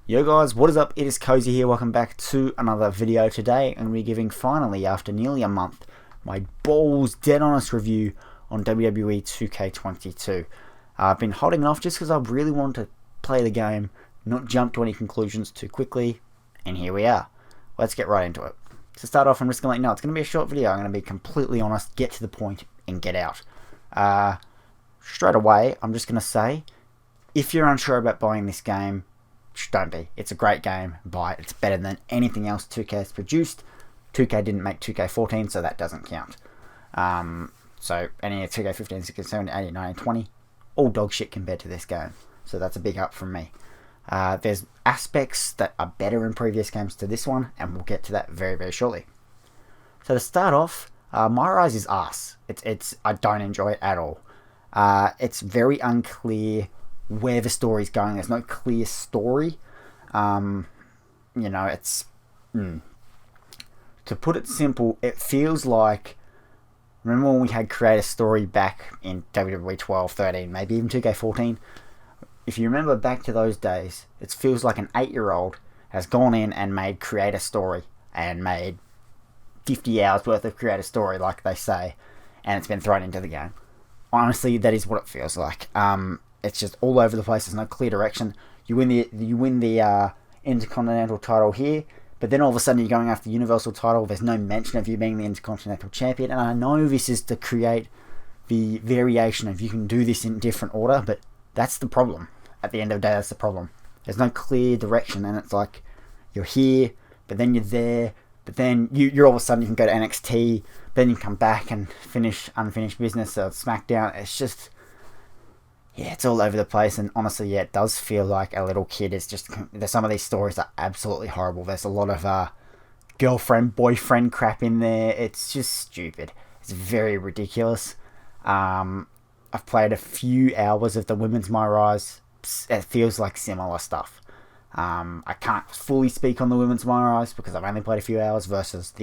Yo guys, what is up? It is Cozey here. Welcome back to another video. Today I'm going to be giving, finally, after nearly a month, my balls dead honest review on WWE 2K22. I've been holding it off just because I really want to play the game, not jump to any conclusions too quickly, and here we are. Let's get right into it. To start off, I'm just going to let you know it's going to be a short video. I'm going to be completely honest, get to the point, and get out. Straight away, I'm just going to say, if you're unsure about buying this game, don't be. It's a great game. Buy it. It's better than anything else 2K has produced. 2K didn't make 2K14, so that doesn't count. So any 2K15, 16, 17, 18, 19, 20, all dog shit compared to this game. So that's a big up from me. There's aspects that are better in previous games to this one, and we'll get to that very, very shortly. So to start off, My Rise is arse. I don't enjoy it at all. It's very unclear where the story's going. There's no clear story. It's... To put it simple, it feels like... Remember when we had creator story back in WWE 12, 13, maybe even 2K14? If you remember back to those days, it feels like an 8-year-old has gone in and made creator story and made 50 hours worth of creator story, like they say, and it's been thrown into the game. Honestly, that is what it feels like. It's just all over the place. There's no clear direction. You win the Intercontinental title here, but then all of a sudden you're going after the Universal title. There's no mention of you being the Intercontinental Champion, and I know this is to create the variation of you can do this in different order, but that's the problem. At the end of the day, that's the problem. There's no clear direction, and it's like you're here, but then you're there, but then you're all of a sudden you can go to NXT, then you come back and finish unfinished business at SmackDown. It's just... yeah, it's all over the place, and honestly, yeah, it does feel like a little kid is just... Some of these stories are absolutely horrible. There's a lot of girlfriend, boyfriend crap in there. It's just stupid. It's very ridiculous. I've played a few hours of the Women's My Rise. It feels like similar stuff. I can't fully speak on the Women's My Rise because I've only played a few hours versus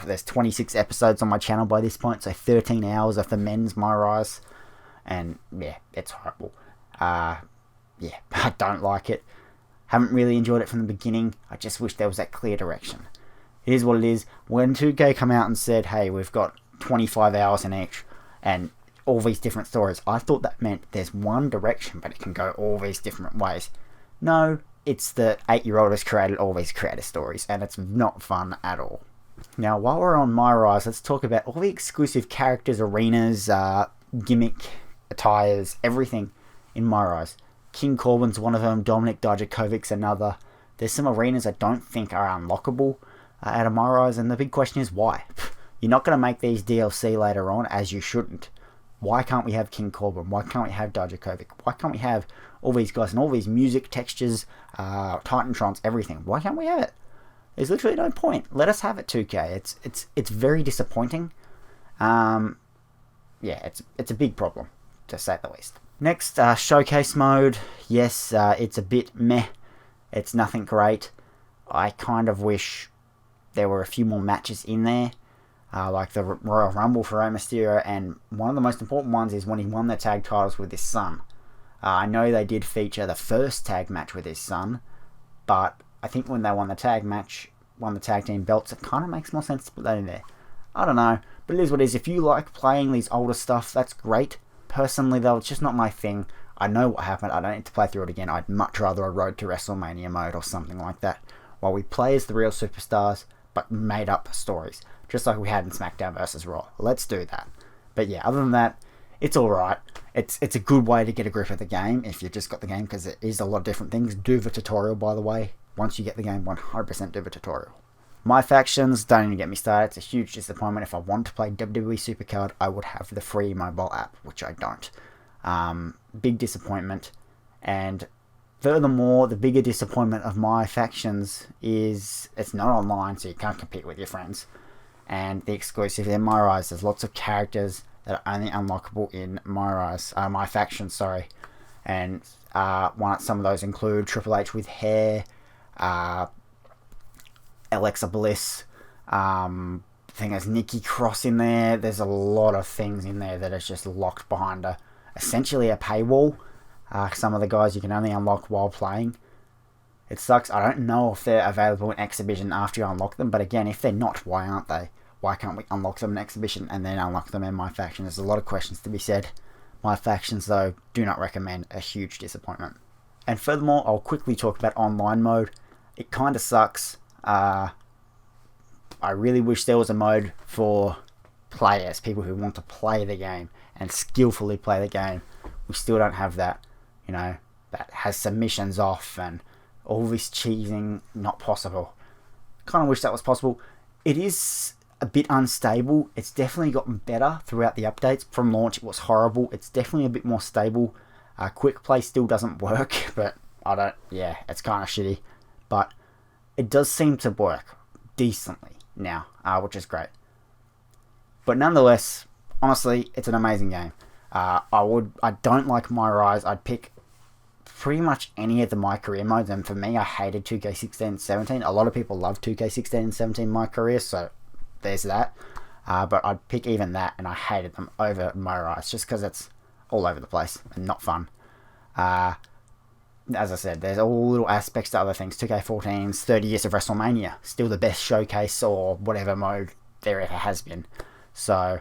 there's 26 episodes on my channel by this point, so 13 hours of the Men's My Rise. And yeah, it's horrible. I don't like it. Haven't really enjoyed it from the beginning. I just wish there was that clear direction. Here's what it is. When 2K come out and said, hey, we've got 25 hours in each and all these different stories, I thought that meant there's one direction, but it can go all these different ways. No, it's the 8-year-old has created all these creative stories, and it's not fun at all. Now, while we're on My Rise, let's talk about all the exclusive characters, arenas, gimmick, attires, everything in My Rise. King Corbin's one of them, Dominic Dijakovic's another. There's some arenas I don't think are unlockable out of My Rise, and the big question is why? You're not going to make these DLC later on, as you shouldn't. Why can't we have King Corbin? Why can't we have Dijakovic? Why can't we have all these guys and all these music, textures, Titantrons, everything? Why can't we have it? There's literally no point. Let us have it, 2K. It's very disappointing. It's a big problem, to say the least. Next, showcase mode. Yes, it's a bit meh. It's nothing great. I kind of wish there were a few more matches in there. Like the Royal Rumble for Rey Mysterio, and one of the most important ones is when he won the tag titles with his son. I know they did feature the first tag match with his son, but I think when they won the tag team belts, it kind of makes more sense to put that in there. I don't know, but it is what it is. If you like playing these older stuff, that's great. Personally, though, it's just not my thing. I know what happened. I don't need to play through it again. I'd much rather a Road to WrestleMania mode or something like that, while we play as the real superstars, but made up stories, just like we had in SmackDown vs. Raw. Let's do that. But yeah, other than that, it's alright. It's a good way to get a grip of the game if you've just got the game, because it is a lot of different things. Do the tutorial, by the way. Once you get the game, 100% do the tutorial. My factions, don't even get me started. It's a huge disappointment. If I want to play WWE Supercard, I would have the free mobile app, which I don't. Big disappointment. And furthermore, the bigger disappointment of my factions is it's not online, so you can't compete with your friends. And the exclusive in My Rise, there's lots of characters that are only unlockable in My Faction, sorry. And some of those include Triple H with hair, Alexa Bliss, I think there's Nikki Cross in there. There's a lot of things in there that is just locked behind essentially a paywall. Some of the guys you can only unlock while playing. It sucks. I don't know if they're available in Exhibition after you unlock them, but again, if they're not, why aren't they? Why can't we unlock them in Exhibition and then unlock them in My Faction? There's a lot of questions to be said. My Factions, though, do not recommend. A huge disappointment. And furthermore, I'll quickly talk about online mode. It kind of sucks. I really wish there was a mode for players, people who want to play the game and skillfully play the game. We still don't have that, that has submissions off and all this cheating, not possible. Kind of wish that was possible. It is a bit unstable. It's definitely gotten better throughout the updates. From launch, it was horrible. It's definitely a bit more stable. Quick play still doesn't work, but it's kind of shitty. But it does seem to work decently now, which is great. But nonetheless, honestly, it's an amazing game. I don't like My Rise. I'd pick pretty much any of the My Career modes, and for me, I hated 2K16 and 17. A lot of people love 2K16 and 17 My Career, so there's that. But I'd pick even that, and I hated them over My Rise, just because it's all over the place and not fun. As I said, there's all little aspects to other things. 2K14's 30 Years of WrestleMania, still the best showcase or whatever mode there ever has been. So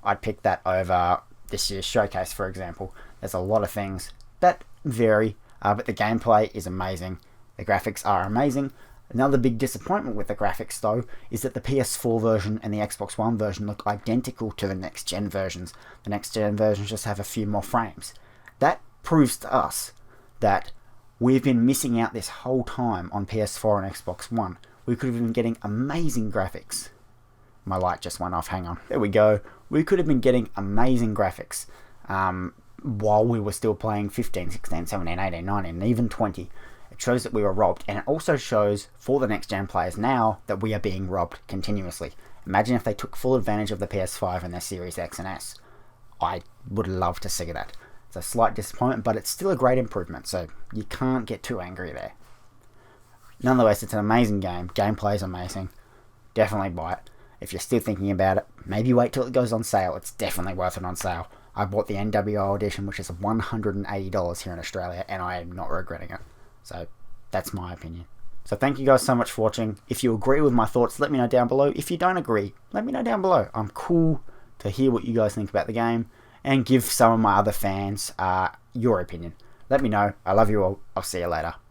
I'd pick that over this year's showcase, for example. There's a lot of things that vary, but the gameplay is amazing. The graphics are amazing. Another big disappointment with the graphics, though, is that the PS4 version and the Xbox One version look identical to the next-gen versions. The next-gen versions just have a few more frames. That proves to us that we've been missing out this whole time on PS4 and Xbox One. We could have been getting amazing graphics. My light just went off, hang on. There we go. We could have been getting amazing graphics while we were still playing 15, 16, 17, 18, 19, and even 20. It shows that we were robbed, and it also shows for the next gen players now that we are being robbed continuously. Imagine if they took full advantage of the PS5 and their Series X and S. I would love to see that. It's a slight disappointment, but it's still a great improvement, so you can't get too angry there. Nonetheless, it's an amazing game. Gameplay is amazing. Definitely buy it. If you're still thinking about it, maybe wait till it goes on sale. It's definitely worth it on sale. I bought the NWO edition, which is $180 here in Australia, and I am not regretting it. So that's my opinion. So thank you guys so much for watching. If you agree with my thoughts, let me know down below. If you don't agree, let me know down below. I'm cool to hear what you guys think about the game and give some of my other fans your opinion. Let me know. I love you all. I'll see you later.